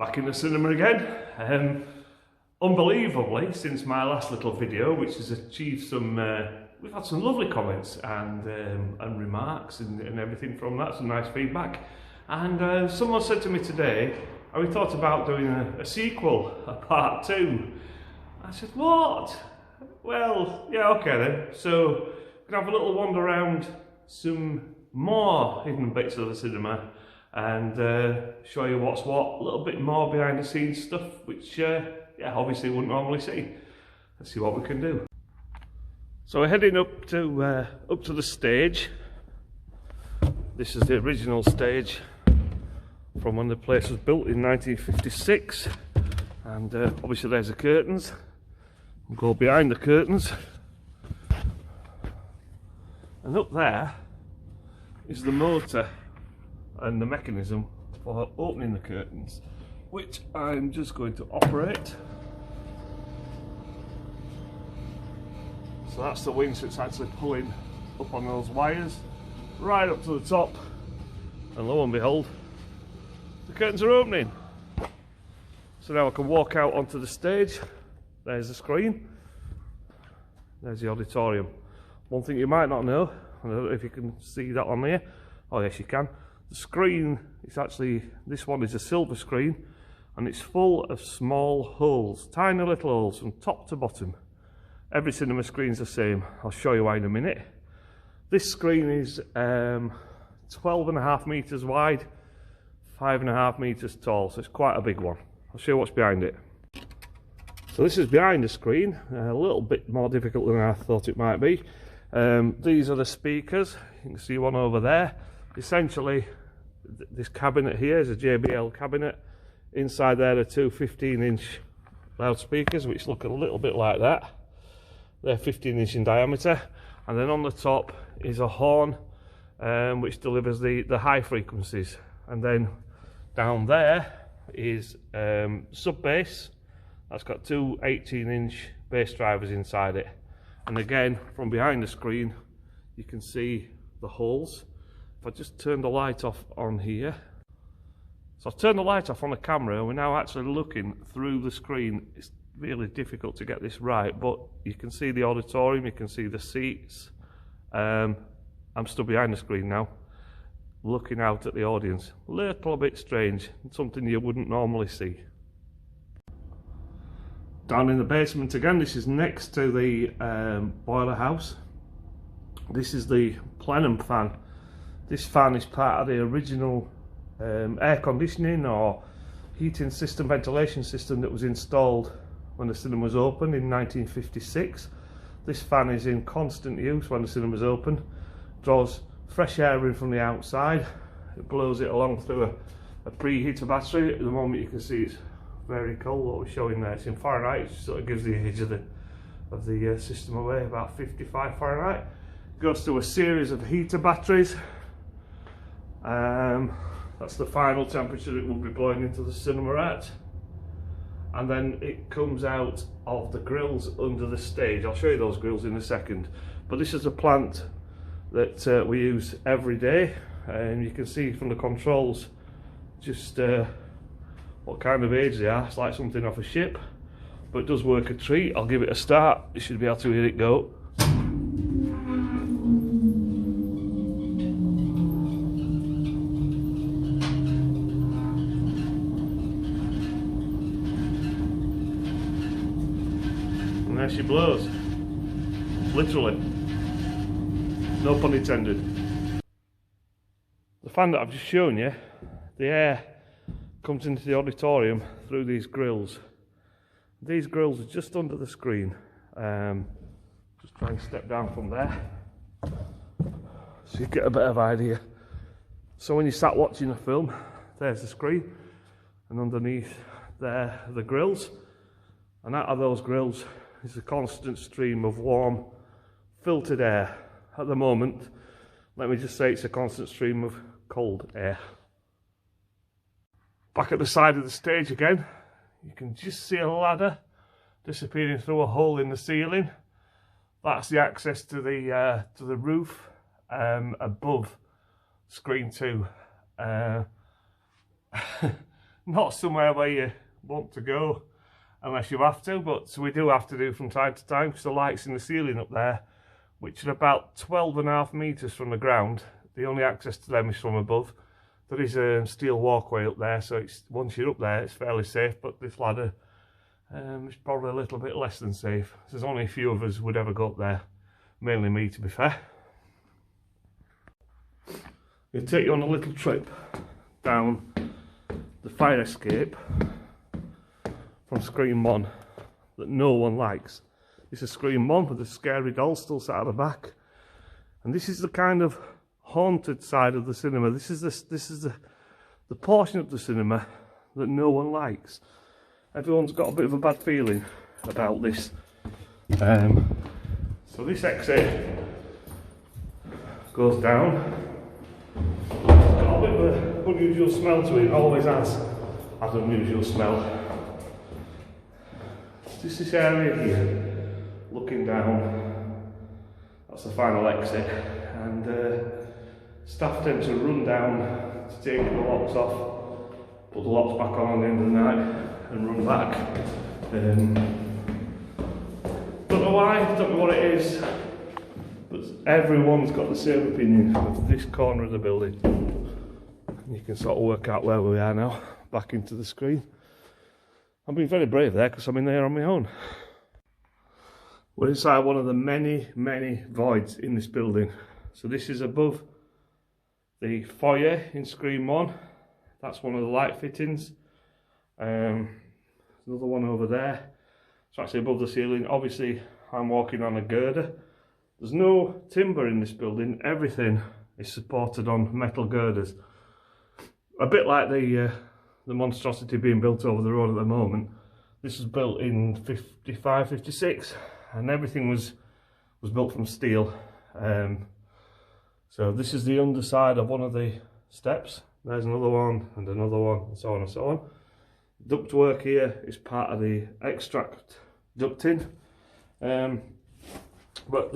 Back in the cinema again. Unbelievably, since my last little video, which has achieved some, we've had some lovely comments and remarks and everything from that, some nice feedback. And someone said to me today, have we thought about doing a sequel, a part 2? I said, what? Well, yeah, okay then. So we're gonna have a little wander around some more hidden bits of the cinema and show you what's what, a little bit more behind the scenes stuff, which yeah, obviously you wouldn't normally see. Let's see what we can do. So we're heading up to the stage. This is the original stage from when the place was built in 1956, and obviously there's the curtains. We'll go behind the curtains, and up there is the motor and the mechanism for opening the curtains, which I'm just going to operate. So that's the winch that's actually pulling up on those wires right up to the top, and lo and behold, the curtains are opening. So now I can walk out onto the stage. There's the screen, there's the auditorium. One thing you might not know, I don't know if you can see that on there. Oh yes, you can. The screen is actually, this one is a silver screen, and it's full of small holes, tiny little holes from top to bottom. Every cinema screen's the same. I'll show you why in a minute. This screen is 12.5 meters wide, 5.5 meters tall, so it's quite a big one. I'll show you what's behind it. So this is behind the screen, a little bit more difficult than I thought it might be. These are the speakers. You can see one over there. Essentially, this cabinet here is a JBL cabinet. Inside there are two 15-inch loudspeakers, which look a little bit like that. They're 15-inch in diameter, and then on the top is a horn which delivers the high frequencies. And then down there is sub bass. That's got two 18-inch bass drivers inside it. And again, from behind the screen, you can see the holes. If I just turn the light off on here. So I've turned the light off on the camera, and we're now actually looking through the screen. It's really difficult to get this right, but you can see the auditorium, you can see the seats. I'm stood behind the screen now, looking out at the audience. A little bit strange, something you wouldn't normally see. Down in the basement again, this is next to the boiler house. This is the plenum fan. This fan is part of the original air conditioning or heating system, ventilation system that was installed when the cinema was opened in 1956. This fan is in constant use when the cinema is open. Draws fresh air in from the outside. It blows it along through a preheater battery. At the moment you can see it's very cold. What we're showing there, it's in Fahrenheit. It sort of gives the age of the system away, about 55 Fahrenheit. It goes through a series of heater batteries. That's the final temperature it will be blowing into the cinema at. And then it comes out of the grills under the stage. I'll show you those grills in a second. But this is a plant that we use every day, and you can see from the controls just what kind of age they are. It's like something off a ship, but it does work a treat. I'll give it a start. You should be able to hear it go. And there she blows, literally, no pun intended. The fan that I've just shown you, the air comes into the auditorium through these grills. These grills are just under the screen. Just try and step down from there so you get a bit of idea. So when you start watching a film, there's the screen, and underneath there are the grills, and out of those grills is a constant stream of warm, filtered air. At the moment, let me just say it's a constant stream of cold air. Back at the side of the stage again, you can just see a ladder disappearing through a hole in the ceiling. That's the access to the roof above screen 2. not somewhere where you want to go unless you have to, but we do have to do from time to time because the lights in the ceiling up there, which are about 12.5 metres from the ground, the only access to them is from above. There is a steel walkway up there, so once you're up there it's fairly safe, but this ladder is probably a little bit less than safe. There's only a few of us would ever go up there, mainly me to be fair. It'll take you on a little trip down the fire escape from Scream 1 that no one likes. It's a Scream 1 with a scary doll still sat at the back, and this is the kind of haunted side of the cinema. This is the portion of the cinema that no one likes. Everyone's got a bit of a bad feeling about this. So this exit goes down. Got a bit of an unusual smell to it, always has an unusual smell. Just this area here, looking down, that's the final exit, and staff tend to run down to take the locks off, put the locks back on the end of the night and run back. Don't know why, don't know what it is, but everyone's got the same opinion of this corner of the building. And you can sort of work out where we are now, back into the screen. I'm being very brave there because I'm in there on my own. We're inside one of the many voids in this building. So this is above the foyer in Scream 1. That's one of the light fittings. There's another one over there. It's actually above the ceiling. Obviously I'm walking on a girder. There's no timber in this building. Everything is supported on metal girders. A bit like the monstrosity being built over the road at the moment. This was built in 55, 56, and everything was built from steel. So this is the underside of one of the steps. There's another one, and so on and so on. Ductwork here is part of the extract ducting, but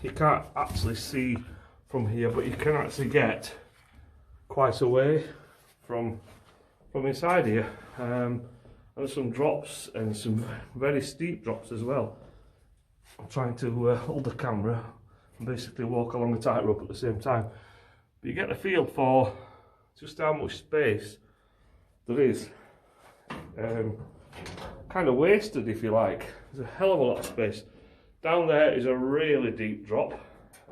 you can't actually see from here, but you can actually get quite a way from inside here. There's some drops and some very steep drops as well. I'm trying to hold the camera and basically walk along a tightrope at the same time. But you get the feel for just how much space there is. Kind of wasted, if you like. There's a hell of a lot of space. Down there is a really deep drop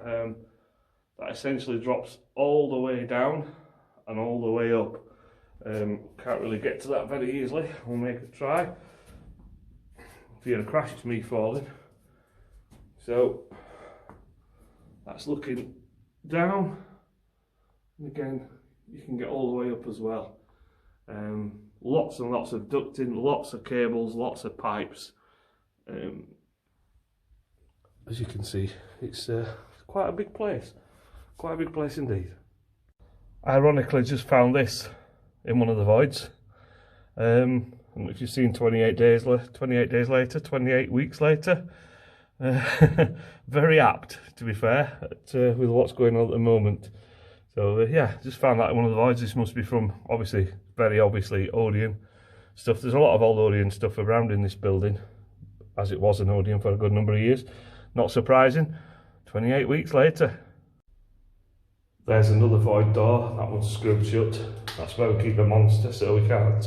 that essentially drops all the way down and all the way up. Can't really get to that very easily. We'll make a try. If you had a crash, it's me falling. So that's looking down, and again you can get all the way up as well. Lots and lots of ducting, lots of cables, lots of pipes. As you can see, it's quite a big place. Quite a big place indeed. Ironically, just found this in one of the voids. And if you've seen 28 days later, 28 weeks later, very apt, to be fair, with what's going on at the moment. So yeah, just found that in one of the voids. This must be from, very obviously, Odeon stuff. There's a lot of old Odeon stuff around in this building, as it was an Odeon for a good number of years. Not surprising. 28 weeks later. There's another void door. That one's screwed shut. That's where we keep the monster, so we can't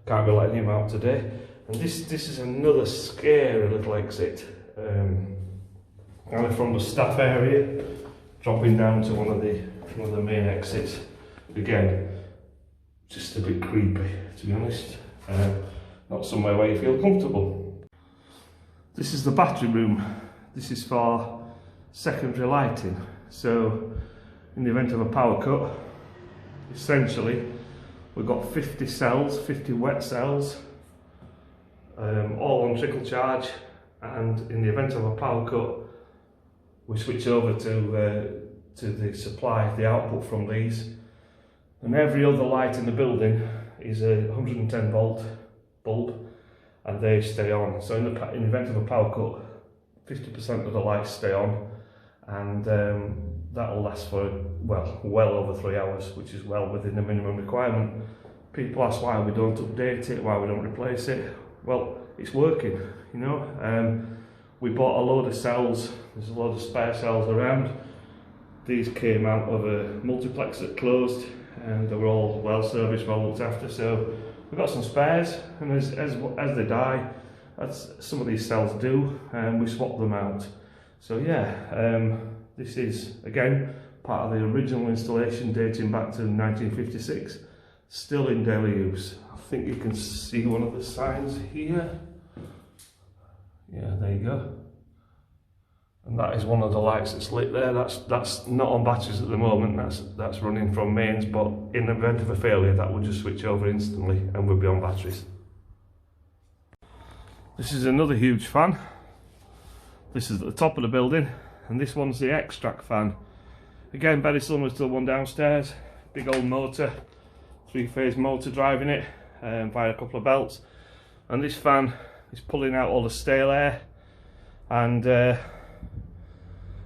be letting him out today. And this is another scary little exit. Kind of from the staff area, dropping down to one of the main exits. Again, just a bit creepy, to be honest. Not somewhere where you feel comfortable. This is the battery room. This is for secondary lighting. So, in the event of a power cut, essentially, we've got 50 cells, 50 wet cells, all on trickle charge, and in the event of a power cut, we switch over to the supply, the output from these, and every other light in the building is a 110 volt bulb, and they stay on. So in the event of a power cut, 50% of the lights stay on, and that'll last for well over 3 hours, which is well within the minimum requirement. people ask why we don't update it, why we don't replace it. Well, it's working, you know. We bought a load of cells, there's a load of spare cells around. These came out of a multiplex that closed, and they were all well serviced, well looked after, so we've got some spares, and as they die, as some of these cells do, we swap them out. So yeah, this is again part of the original installation dating back to 1956, still in daily use. I think you can see one of the signs here. Yeah, there you go. And that is one of the lights that's lit there. That's not on batteries at the moment, that's running from mains, but in the event of a failure that will just switch over instantly and will be on batteries. This is another huge fan. This is at the top of the building, and this one's the extract fan. Again, very similar to the one downstairs. Big old motor, 3-phase motor driving it via a couple of belts. And this fan is pulling out all the stale air and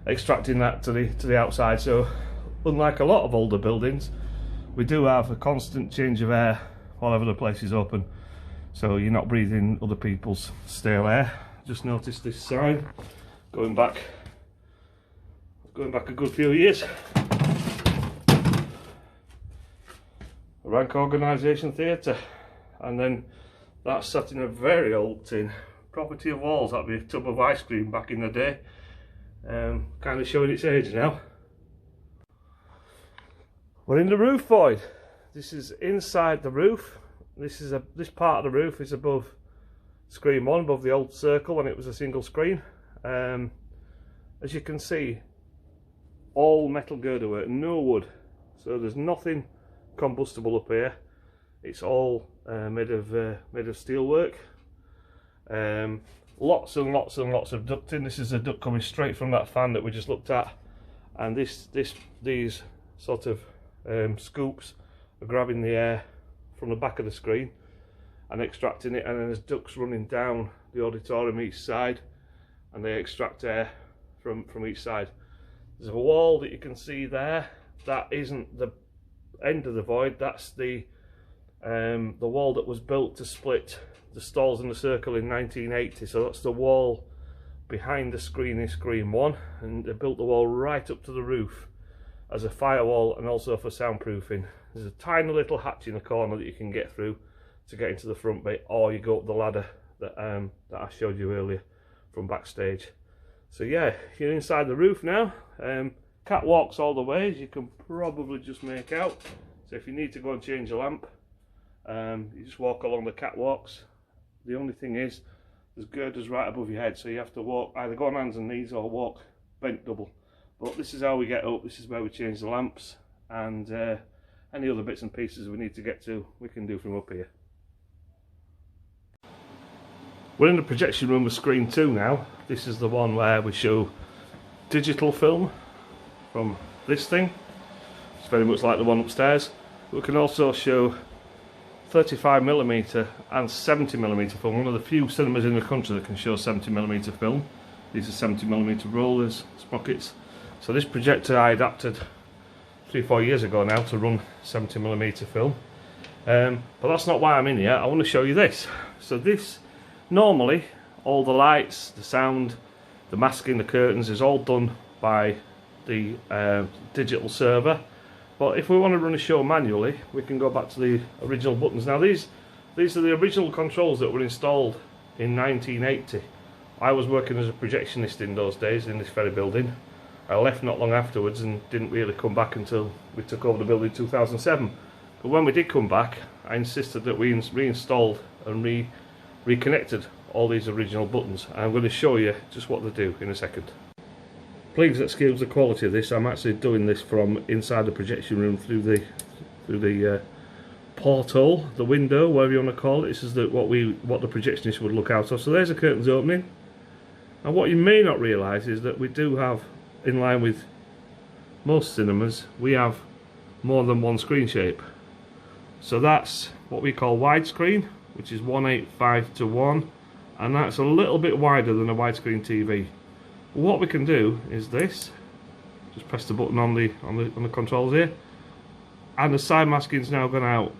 extracting that to the outside. So unlike a lot of older buildings, we do have a constant change of air whenever the place is open, so you're not breathing other people's stale air. Just noticed this sign going back a good few years. Rank Organisation Theatre, and then that's sat in a very old tin. Property of Walls, that'd be a tub of ice cream back in the day. Kind of showing its age now. We're in the roof void. This is inside the roof. This part of the roof is above screen 1, above the old circle when it was a single screen. As you can see, all metal girder work, no wood. So there's nothing combustible up here. It's all made of steel work. Lots and lots and lots of ducting. This is a duct coming straight from that fan that we just looked at, and these sort of scoops are grabbing the air from the back of the screen and extracting it, and then there's ducts running down the auditorium each side, and they extract air from each side. There's a wall that you can see there. That isn't the end of the void. That's the wall that was built to split the stalls in the circle in 1980. So that's the wall behind the screen in screen 1, and they built the wall right up to the roof as a firewall and also for soundproofing. There's a tiny little hatch in the corner that you can get through to get into the front bit, or you go up the ladder that I showed you earlier from backstage. So yeah, you're inside the roof now. Catwalks all the way, as you can probably just make out. So if you need to go and change a lamp, you just walk along the catwalks. The only thing is, there's girders right above your head, so you have to walk, either go on hands and knees or walk bent double. But this is how we get up. This is where we change the lamps, and any other bits and pieces we need to get to, we can do from up here. We're in the projection room with screen 2 now. This is the one where we show digital film from this thing. It's very much like the one upstairs. We can also show 35mm and 70mm film. One of the few cinemas in the country that can show 70mm film. These are 70mm rollers, sprockets. So this projector I adapted 3-4 years ago now to run 70mm film. But that's not why I'm in here. I want to show you this. So this, normally, all the lights, the sound, the masking, the curtains is all done by the digital server. But if we want to run a show manually, we can go back to the original buttons. Now these are the original controls that were installed in 1980. I was working as a projectionist in those days in this very building. I left not long afterwards and didn't really come back until we took over the building in 2007. But when we did come back, I insisted that we reinstalled and reconnected all these original buttons. I'm going to show you just what they do in a second. Please excuse the quality of this. I'm actually doing this from inside the projection room through the porthole, the window, whatever you want to call it. This is what the projectionist would look out of. So there's the curtains opening. And what you may not realise is that we do have, in line with most cinemas, we have more than one screen shape. So that's what we call widescreen, which is 1:8:5:1, and that's a little bit wider than a widescreen TV. What we can do is this. Just press the button on the controls here, and the side masking's now gone out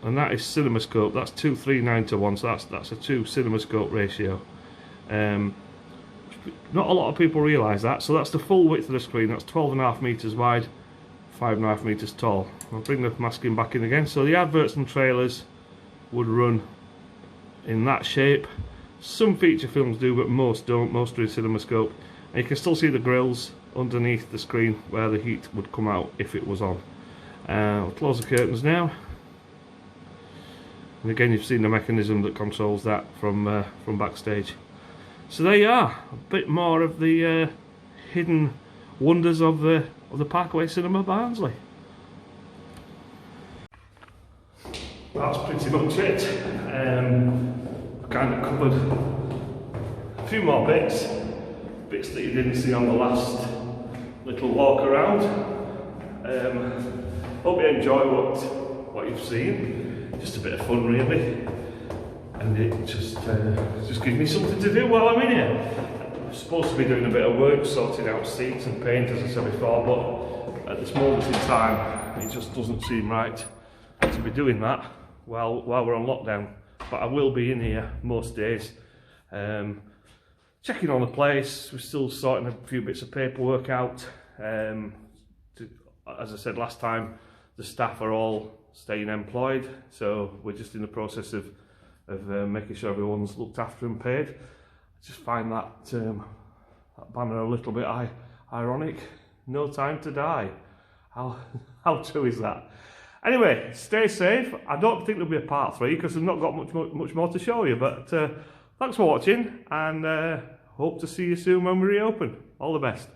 and that is CinemaScope. That's 2:3:9:1, so that's a 2 CinemaScope ratio. Not a lot of people realise that. So that's the full width of the screen. That's 12.5 metres wide, 5.5 metres tall. I'll bring the masking back in again. So the adverts and trailers would run in that shape. Some feature films do, but most don't. Most are in CinemaScope. And you can still see the grills underneath the screen where the heat would come out if it was on. I'll close the curtains now. And again, you've seen the mechanism that controls that from backstage. So there you are, a bit more of the hidden wonders of the Parkway Cinema Barnsley. That's pretty much it. I've kind of covered a few more bits that you didn't see on the last little walk around. Hope you enjoy what you've seen. Just a bit of fun, really. And it just gives me something to do while I'm in here. I'm supposed to be doing a bit of work, sorting out seats and paint, as I said before, but at this moment in time, it just doesn't seem right to be doing that while we're on lockdown. But I will be in here most days, checking on the place. We're still sorting a few bits of paperwork out. As I said last time, the staff are all staying employed, so we're just in the process of making sure everyone's looked after and paid. I just find that banner a little bit ironic. No time to die. How true is that? Anyway, stay safe. I don't think there'll be a part 3 because I've not got much more to show you. But thanks for watching, and hope to see you soon when we reopen. All the best.